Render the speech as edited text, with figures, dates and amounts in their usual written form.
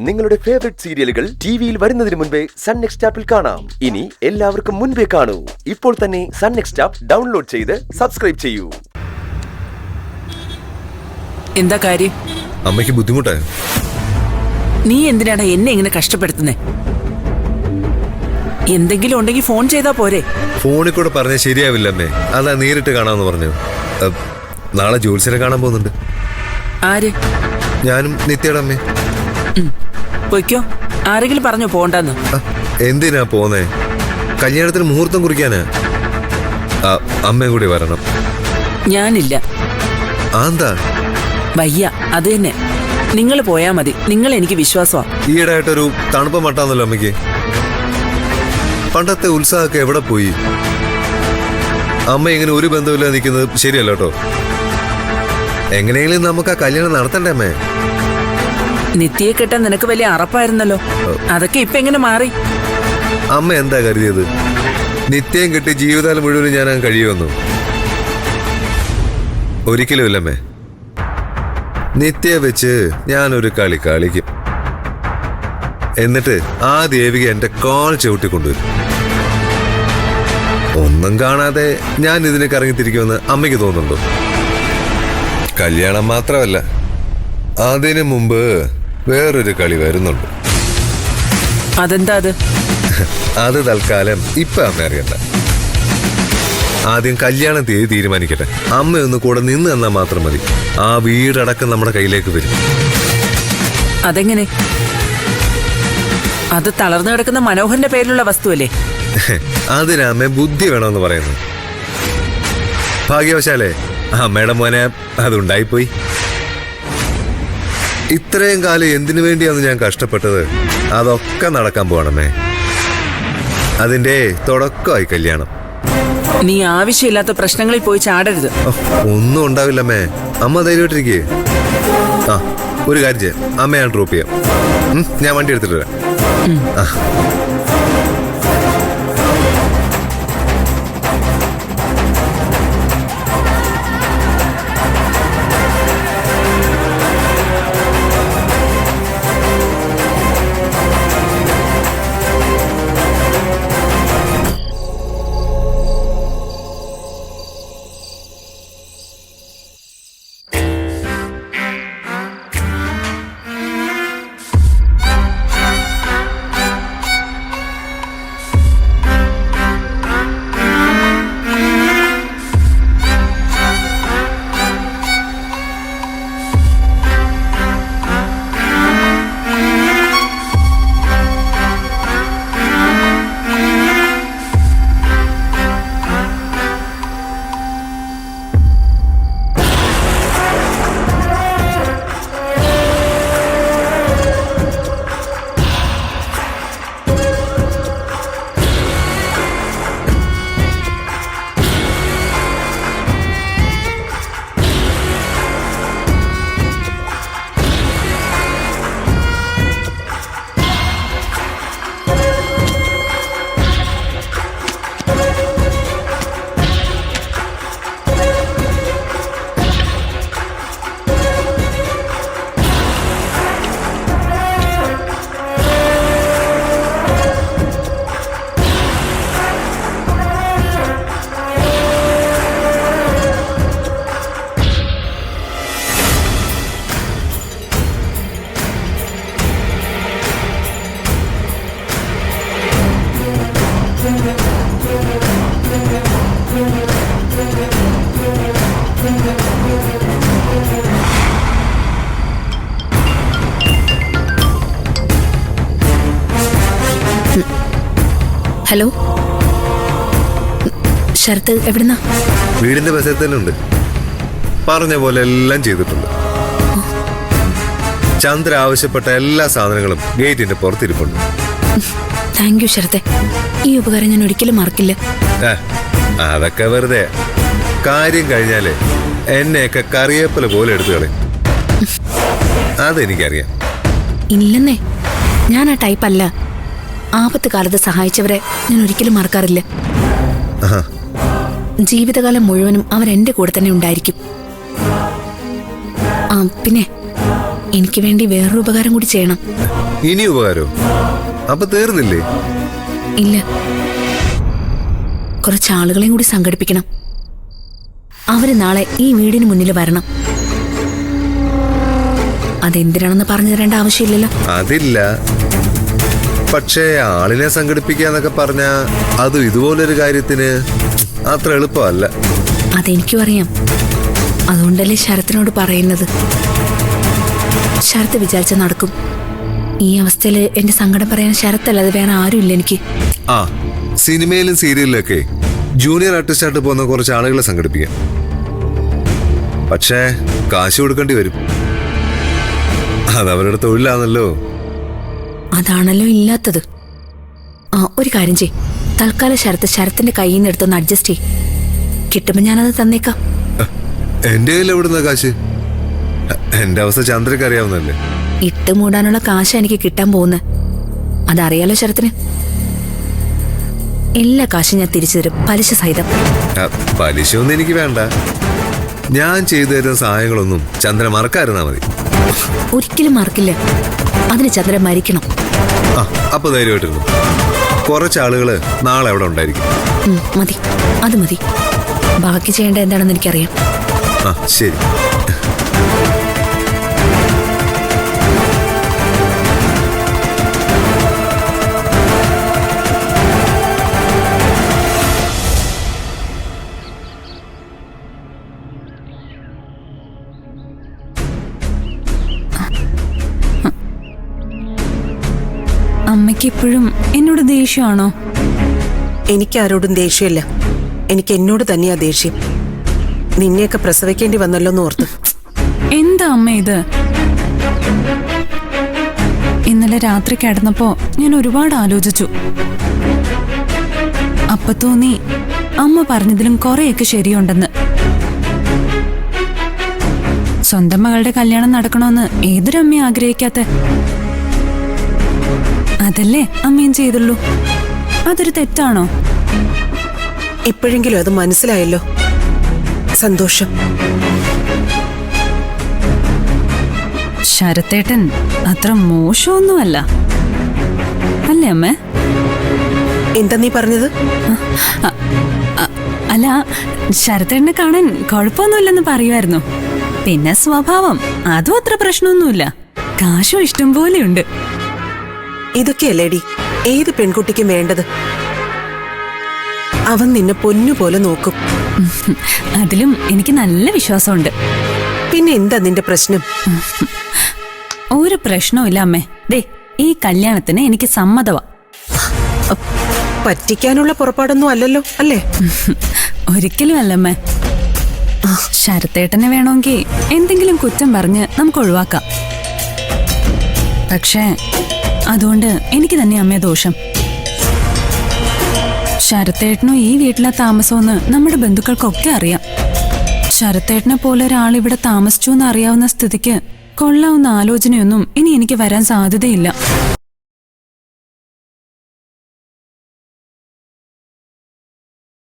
നിങ്ങളുടെ ഫേവറേറ്റ് സീരിയലുകൾ ടിവിയിൽ വരുന്നതിന് മുൻപേ സൺ നെക്സ്റ്റ് ആപ്പിൽ കാണാം. ഇനി എല്ലാവർക്കും മുൻപേ കാണൂ. ഇപ്പോൾ തന്നെ സൺ നെക്സ്റ്റ് ആപ്പ് ഡൗൺലോഡ് ചെയ്ത് സബ്സ്ക്രൈബ് ചെയ്യൂ. എന്താ കാര്യം? അമ്മയ്ക്ക് ബുദ്ധിമുട്ടായോ? നീ എന്തിനാണ് എന്നെ ഇങ്ങനെ കഷ്ടപ്പെടുത്തുന്നേ? എന്തെങ്കിലും ഉണ്ടെങ്കിൽ ഫോൺ ചെയ്താ പോരെ? ഫോണിൽ കൂടെ പറഞ്ഞ ശരിയാവില്ല അമ്മേ. അതാ നേരിട്ട് കാണാമെന്ന് പറഞ്ഞത്. നാളെ ജോത്സ്യനെ കാണാൻ പോകുന്നുണ്ട്. ആര്? ഞാനും നിത്യയുടെ അമ്മേ. പൊയ്ക്കോ. ആരെങ്കിലും പറഞ്ഞോ പോണ്ടെന്ന്? എന്തിനാ പോന്നേ? കല്യാണത്തിന് മുഹൂർത്തം കുറിക്കാനാ. അമ്മയും കൂടി വരണം. ഞാനില്ല. എന്താ? വയ്യ, അത് തന്നെ. നിങ്ങൾ പോയാ മതി. നിങ്ങൾ എനിക്ക് വിശ്വാസമാ. ഈയിടായിട്ടൊരു തണുപ്പ് മട്ടാന്നല്ലോ അമ്മയ്ക്ക്. പണ്ടത്തെ ഉത്സാഹമൊക്കെ എവിടെ പോയി? അമ്മ ഇങ്ങനെ ഒരു ബന്ധമില്ലാതെ നിൽക്കുന്നത് ശരിയല്ല കേട്ടോ. എങ്ങനെയെങ്കിലും നമുക്ക് ആ കല്യാണം നടത്തണ്ടേ അമ്മേ? നിത്യയെ കെട്ടാൻ നിനക്ക് വലിയ അറപ്പായിരുന്നല്ലോ. അതൊക്കെ ഇപ്പൊ എങ്ങനെ മാറി? അമ്മ എന്താ കരുതിയത്? നിത്യം കെട്ടി ജീവിതകാലം മുഴുവനും ഞാൻ കഴിയുമെന്നു? ഒരിക്കലും ഇല്ലമ്മേ. നിത്യയെ വെച്ച് ഞാനൊരു കളി കളിക്കും. എന്നിട്ട് ആ ദേവിക എന്റെ കാൽ ചവിട്ടിക്കൊണ്ടുവരും. ഒന്നും കാണാതെ ഞാൻ ഇതിനെ കറങ്ങിത്തിരിക്കുമെന്ന് അമ്മയ്ക്ക് തോന്നുന്നുണ്ടോ? കല്യാണം മാത്രമല്ല, അതിനു മുമ്പ് വേറൊരു കളി വരുന്നുണ്ട്. അതെന്താ അത്? അത് തൽക്കാലം ഇപ്പൊ അമ്മ അറിയണ്ട. ആദ്യം കല്യാണം തീയതി തീരുമാനിക്കട്ടെ. അമ്മയൊന്ന് കൂടെ നിന്ന് തന്നാ മാത്രം മതി. ആ വീടടക്കം നമ്മുടെ കയ്യിലേക്ക് വരും. അതെങ്ങനെ? അത് തളർന്നു കിടക്കുന്ന മനോഹരന്റെ പേരിലുള്ള വസ്തുവല്ലേ? അതിനമ്മ ബുദ്ധി വേണമെന്ന് പറയുന്നു. ഭാഗ്യവശാലേ അമ്മയുടെ മോനെ അതുണ്ടായിപ്പോയി. ഇത്രയും കാലം എന്തിനു വേണ്ടിയാണ് ഞാൻ കഷ്ടപ്പെട്ടത്? അതൊക്കെ നടക്കാൻ പോകണമേ. അതിന്റെ തുടക്കമായി കല്യാണം. നീ ആവശ്യമില്ലാത്ത പ്രശ്നങ്ങളിൽ പോയി ചാടരുത്. ഒന്നും ഉണ്ടാവില്ലമ്മേ. അമ്മ ധൈര്യമായിട്ടിരിക്കേ. ഒരു കാര്യം ചെയ്യാം, അമ്മ ഞാൻ ഡ്രോപ്പ് ചെയ്യാം. ഞാൻ വണ്ടി എടുത്തിട്ട് വരാം. ഹലോ, ശരത്ത് എവിടുന്നാ? വീടിന്റെ ബസ്സിൽ തന്നെ ഉണ്ട്. പറഞ്ഞ പോലെ എല്ലാം ചെയ്തിട്ടുണ്ട്. ചന്ദ്ര ആവശ്യപ്പെട്ട എല്ലാ സാധനങ്ങളും ഗേറ്റിന്റെ പുറത്തിരിപ്പുണ്ട്. താങ്ക് യു ശരത്തെ. ഈ ഉപകാരം ഞാൻ ഒരിക്കലും മറക്കില്ല. അതൊക്കെ വെറുതെ. കാര്യം കഴിഞ്ഞാലേ എന്നെയൊക്കെ കറിവേപ്പില പോലെ എടുത്തു കളയും. അതെനിക്കറിയാം. ഇല്ലെന്നേ, ഞാൻ ആ ടൈപ്പ് അല്ല. ആപത്ത് കാലത്ത് സഹായിച്ചവരെ ഞാൻ ഒരിക്കലും മറക്കാറില്ല. ജീവിതകാലം മുഴുവനും അവർ എന്റെ കൂടെ തന്നെ ഉണ്ടായിരിക്കും. പിന്നെ എനിക്ക് വേണ്ടി വേറൊരു ഉപകാരം കൂടി ചെയ്യണം. ഇനി ഉപകാരോ? അപ്പൊ തീർന്നില്ലേ? ഇല്ല, കുറച്ച് ആളുകളെയും കൂടി സംഘടിപ്പിക്കണം. അവര് നാളെ ഈ വീടിന് മുന്നിൽ വരണം. അതെന്തിനാണെന്ന് പറഞ്ഞു തരേണ്ട ആവശ്യമില്ലല്ലോ. അതില്ല, പക്ഷേ ആളിനെ സംഘടിപ്പിക്കാന്നൊക്കെ പറഞ്ഞ അത് ഇതുപോലൊരു കാര്യത്തിന് അത്ര എളുപ്പമല്ല. അതെനിക്കും അറിയാം. അതുകൊണ്ടല്ലേ ശരത്തിനോട് പറയുന്നത്. ശരത്ത് വിചാരിച്ച നടക്കും. ഈ അവസ്ഥയിൽ എന്റെ സങ്കടം പറയാൻ ശരത്തല്ലാതെ വേറെ ആരുമില്ല എനിക്ക്. ആ, സിനിമയിലും സീരിയലിലൊക്കെ ജൂനിയർ ആർട്ടിസ്റ്റായിട്ട് പോകുന്ന കുറച്ച് ആളുകളെ സംഘടിപ്പിക്കാം. പക്ഷേ കാശ് കൊടുക്കേണ്ടി വരും. അതവരുടെ തൊഴിലാണല്ലോ. അതാണല്ലോ ഇല്ലാത്തത്. ആ, ഒരു കാര്യം ചെയ്. തൽക്കാലം ശരത്തിന്റെ കയ്യിൽ നിന്ന് എടുത്തൊന്ന് അഡ്ജസ്റ്റ് ചെയ്. കിട്ടുമ്പോ ഞാനത് തന്നേക്കാം. എന്റെ കയ്യിൽ എവിടുന്ന കാശ്? എന്റെ അവസ്ഥ ചന്ദ്രക്ക് അറിയാവുന്നല്ലേ. ഇട്ട് മൂടാനുള്ള കാശ് എനിക്ക് കിട്ടാൻ പോകുന്നത്. അതറിയാലോ ശരത്തിന്. എല്ലാ കാശും ഞാൻ തിരിച്ചു തരും, പലിശ സഹിതം. പലിശയൊന്നും എനിക്ക് വേണ്ട. ഞാൻ ചെയ്തു തരുന്ന സഹായങ്ങളൊന്നും ചന്ദ്ര മറക്കാതിരുന്നാ മതി. ഒരിക്കലും മറക്കില്ല. അതിന് ചന്ദ്രൻ മരിക്കണം. ആ, അപ്പൊ ധൈര്യമായിട്ടിരുന്നു. കുറച്ചാളുകള് നാളെ അവിടെ ഉണ്ടായിരിക്കും. മതി, അത് മതി. ബാക്കി ചെയ്യേണ്ട എന്താണെന്ന് എനിക്കറിയാം. ആ, ശരി. അമ്മയ്ക്ക് ഇപ്പോഴും എന്നോട് ദേഷ്യമാണോ? എനിക്ക് ആരോടും ദേഷ്യമില്ല. എനിക്ക് എന്നോട് തന്നെയാ ദേഷ്യം. നിന്നെയൊക്കെ പ്രസവിക്കേണ്ടി വന്നല്ലോ എന്ന് ഓർത്ത്. എന്താ അമ്മ ഇത്? ഇന്നലെ രാത്രി കിടന്നപ്പോ ഞാൻ ഒരുപാട് ആലോചിച്ചു. അപ്പൊ തോന്നി അമ്മ പറഞ്ഞതിലും കുറെയൊക്കെ ശരിയുണ്ടെന്ന്. സ്വന്തം മകളുടെ കല്യാണം നടക്കണമെന്ന് ഏതൊരമ്മയും ആഗ്രഹിക്കാത്ത? അതല്ലേ അമ്മയും ചെയ്തുള്ളൂ. അതൊരു തെറ്റാണോ? ഇപ്പോഴെങ്കിലും അത് മനസ്സിലായല്ലോ. സന്തോഷം. ശരത്തേട്ടൻ അത്ര മോശമൊന്നുമല്ല അല്ലേ അമ്മ? എന്താ നീ പറഞ്ഞത്? അല്ല, ശരത്തേട്ടനെ കാണാൻ കുഴപ്പമൊന്നുമില്ലെന്ന് പറയുമായിരുന്നു. പിന്നെ സ്വഭാവം അതും അത്ര പ്രശ്നമൊന്നുമില്ല. കാശും ഇഷ്ടം പോലെയുണ്ട്. ഇതൊക്കെയല്ലേടി ഏത് പെൺകുട്ടിക്കും വേണ്ടത്. അവൻ നിന്നെ പൊന്നുപോലെ നോക്കും. അതിലും എനിക്ക് നല്ല വിശ്വാസമുണ്ട്. പിന്നെ എന്താ നിന്റെ പ്രശ്നം? ഒരു പ്രശ്നവുമില്ല അമ്മേ. ദേ, ഈ കല്യാണത്തിന് എനിക്ക് സമ്മതമാ. പറ്റിക്കാനുള്ള പുറപ്പാടൊന്നും അല്ലല്ലോ അല്ലേ? ഒരിക്കലും അല്ലമ്മേ. ശരത്തേട്ടനെ വേണമെങ്കിൽ എന്തെങ്കിലും കുറ്റം പറഞ്ഞ് നമുക്ക് ഒഴിവാക്കാം. പക്ഷേ അതുകൊണ്ട് എനിക്ക് തന്നെ അമ്മയെ ദോഷം. ശരത്തേട്ടനും ഈ വീട്ടിലെ താമസമെന്ന് നമ്മുടെ ബന്ധുക്കൾക്കൊക്കെ അറിയാം. ശരത്തേട്ടനെ പോലെ ഒരാൾ ഇവിടെ താമസിച്ചു എന്ന് അറിയാവുന്ന സ്ഥിതിക്ക് കൊള്ളാവുന്ന ആലോചനയൊന്നും ഇനി എനിക്ക് വരാൻ സാധ്യതയില്ല.